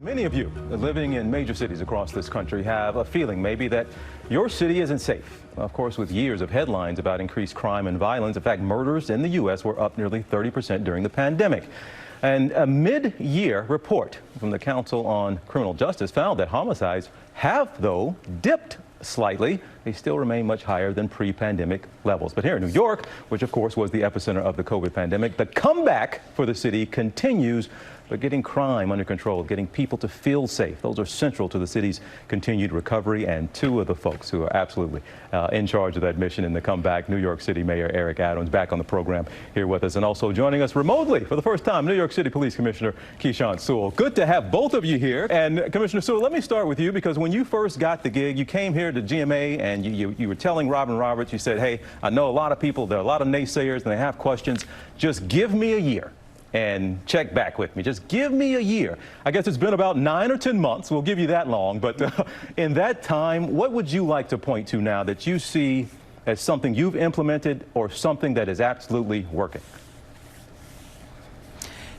Many of you living in major cities across this country have a feeling maybe that your city isn't safe. Of course, with years of headlines about increased crime and violence, in fact, murders in the U.S. were up nearly 30% during the pandemic. And a mid-year report from the Council on Criminal Justice found that homicides have, though, dipped slightly. They still remain much higher than pre-pandemic levels. But here in New York, which of course was the epicenter of the COVID pandemic, the comeback for the city continues. But getting crime under control, getting people to feel safe, those are central to the city's continued recovery. And two of the folks who are absolutely in charge of that mission in the comeback, New York City Mayor Eric Adams, back on the program here with us. And also joining us remotely for the first time, New York City Police Commissioner Keechant Sewell. Good to have both of you here. And Commissioner Sewell, let me start with you, because when you first got the gig, you came here to GMA and you were telling Robin Roberts, you said, hey, I know a lot of people, there are a lot of naysayers and they have questions. Just give me a year and check back with me. Just give me a year. I guess it's been about 9 or 10 months. We'll give you that long. But in that time, what would you like to point to now that you see as something you've implemented or something that is absolutely working?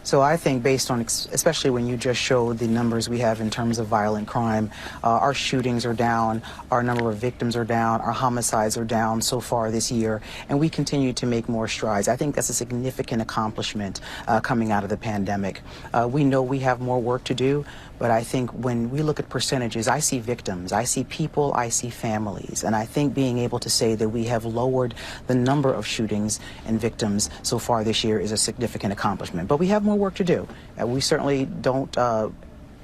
So I think based on, especially when you just showed the numbers we have in terms of violent crime, our shootings are down, our number of victims are down, our homicides are down so far this year, and we continue to make more strides. I think that's a significant accomplishment coming out of the pandemic. We know we have more work to do, but I think when we look at percentages, I see victims, I see people, I see families, and I think being able to say that we have lowered the number of shootings and victims so far this year is a significant accomplishment. But we have more work to do. We certainly don't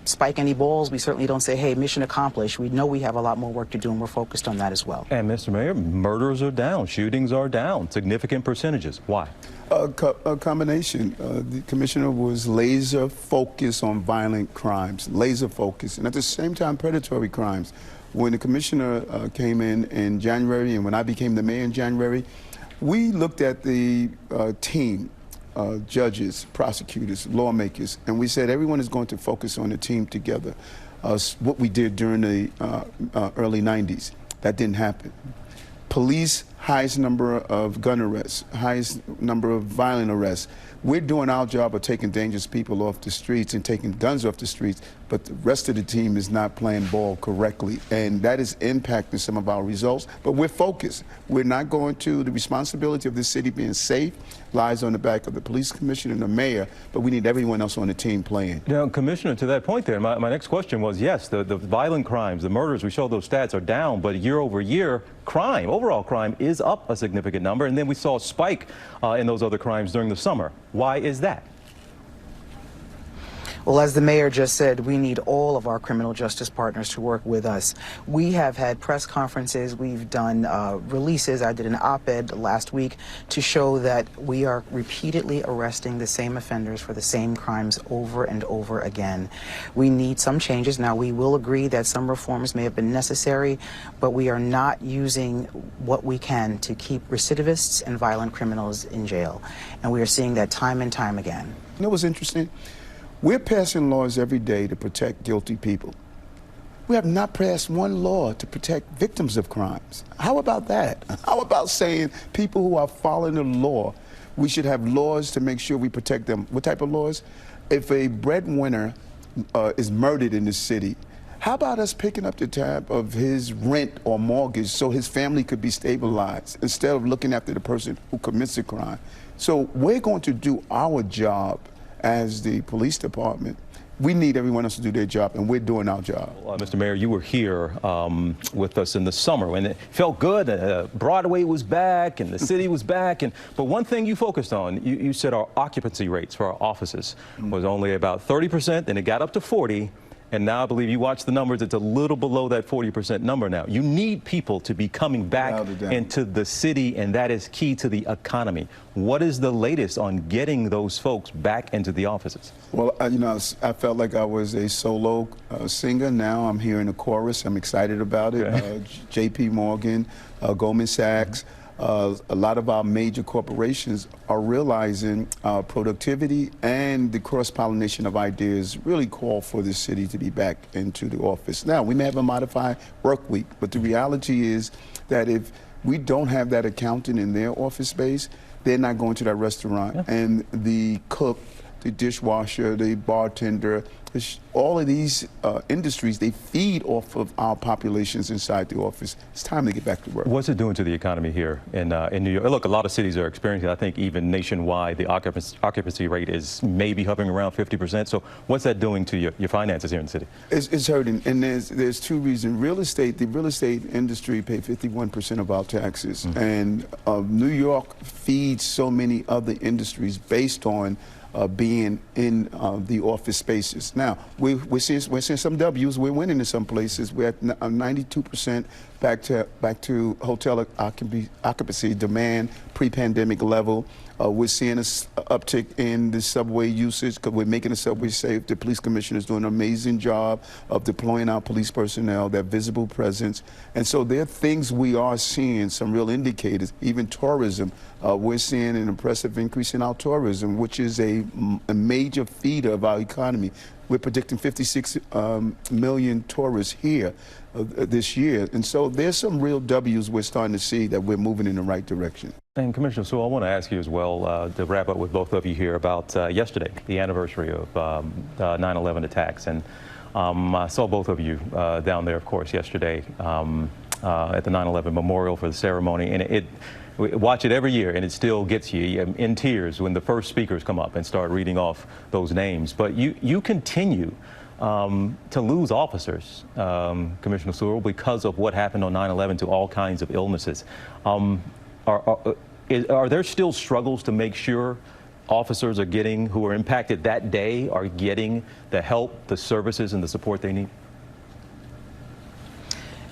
spike any balls. We certainly don't say, hey, mission accomplished. We know we have a lot more work to do, and we're focused on that as well. And Mr. Mayor, murders are down, shootings are down, significant percentages. Why? A combination. The commissioner was laser focused on violent crimes, laser focused, and at the same time predatory crimes. When the commissioner came in January, and when I became the mayor in January, we looked at the team. Judges, prosecutors, lawmakers, and we said everyone is going to focus on the team together. What we did during the early 90s, that didn't happen. Police, highest number of gun arrests, highest number of violent arrests. We're doing our job of taking dangerous people off the streets and taking guns off the streets, but the rest of the team is not playing ball correctly, and that is impacting some of our results. But we're focused. We're not going to. The responsibility of this city being safe lies on the back of the police commissioner and the mayor, but we need everyone else on the team playing. Now, Commissioner, to that point there, my next question was, yes, the violent crimes, the murders, we show those stats are down, but year over year, crime, overall crime, is up a significant number, and then we saw a spike in those other crimes during the summer. Why is that? Well, as the mayor just said, we need all of our criminal justice partners to work with us. We have had press conferences, we've done releases. I did an op-ed last week to show that we are repeatedly arresting the same offenders for the same crimes over and over again. We need some changes. Now, we will agree that some reforms may have been necessary, but we are not using what we can to keep recidivists and violent criminals in jail. And we are seeing that time and time again. You know what's interesting? We're passing laws every day to protect guilty people. We have not passed one law to protect victims of crimes. How about that? How about saying people who are following the law, we should have laws to make sure we protect them? What type of laws? If a breadwinner is murdered in the city, how about us picking up the tab of his rent or mortgage so his family could be stabilized instead of looking after the person who commits a crime? So we're going to do our job as the police department. We need everyone else to do their job, and we're doing our job. Mr. Mayor, you were here with us in the summer, and it felt good. Broadway was back, and the city was back. But one thing you focused on, you said our occupancy rates for our offices was only about 30%, then it got up to 40%. And now I believe you watch the numbers, it's a little below that 40% number now. You need people to be coming back into the city, and that is key to the economy. What is the latest on getting those folks back into the offices? Well, you know, I felt like I was a solo singer. Now I'm here in a chorus. I'm excited about it. Okay. J.P. Morgan, Goldman Sachs. A lot of our major corporations are realizing productivity and the cross-pollination of ideas really call for the city to be back into the office. Now, we may have a modified work week, but the reality is that if we don't have that accountant in their office space, they're not going to that restaurant. Yeah. And the cook, the dishwasher, the bartender, all of these industries, they feed off of our populations inside the office. It's time to get back to work. What's it doing to the economy here in New York? Look, a lot of cities are experiencing, I think even nationwide, the occupancy rate is maybe hovering around 50%. So what's that doing to your finances here in the city? It's hurting, and there's two reasons. The real estate industry pay 51% of our taxes, and New York feeds so many other industries based on being in the office spaces. Now, we're seeing some W's. We're winning in some places. We're at 92% back to hotel occupancy demand, pre-pandemic level. We're seeing an uptick in the subway usage because we're making the subway safe. The police commissioner is doing an amazing job of deploying our police personnel, their visible presence. And so there are things we are seeing, some real indicators, even tourism. We're seeing an impressive increase in our tourism, which is a major feeder of our economy. We're predicting 56 million tourists here this year. And so there's some real W's we're starting to see that we're moving in the right direction. And Commissioner Sewell, I want to ask you as well, to wrap up with both of you here about yesterday, the anniversary of the 9/11 attacks. And I saw both of you down there, of course, yesterday at the 9/11 memorial for the ceremony. And we watch it every year, and it still gets you in tears when the first speakers come up and start reading off those names. But you continue to lose officers, Commissioner Sewell, because of what happened on 9/11 to all kinds of illnesses. Are there still struggles to make sure officers who are impacted that day are getting the help, the services, and the support they need?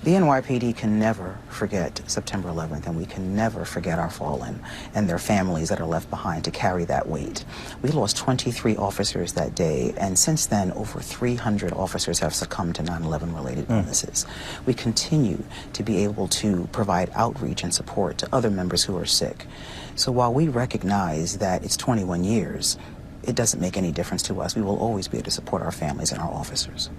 The NYPD can never forget September 11th, and we can never forget our fallen and their families that are left behind to carry that weight. We lost 23 officers that day, and since then, over 300 officers have succumbed to 9/11 related illnesses. We continue to be able to provide outreach and support to other members who are sick. So while we recognize that it's 21 years, it doesn't make any difference to us. We will always be able to support our families and our officers.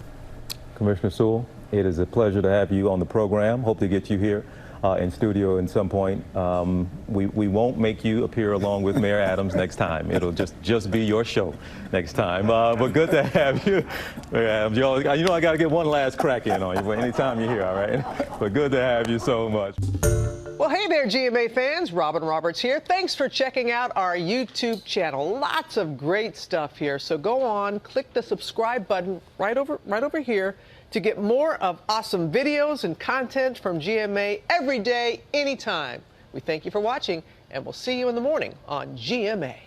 Commissioner Sewell, it is a pleasure to have you on the program. Hope to get you here in studio at some point. We won't make you appear along with Mayor Adams next time. It'll just be your show next time. But good to have you, Mayor Adams. You know I got to get one last crack in on you anytime you're here, all right? But good to have you so much. Well, hey there, GMA fans. Robin Roberts here. Thanks for checking out our YouTube channel. Lots of great stuff here. So go on, click the subscribe button right over here to get more of awesome videos and content from GMA every day, anytime. We thank you for watching, and we'll see you in the morning on GMA.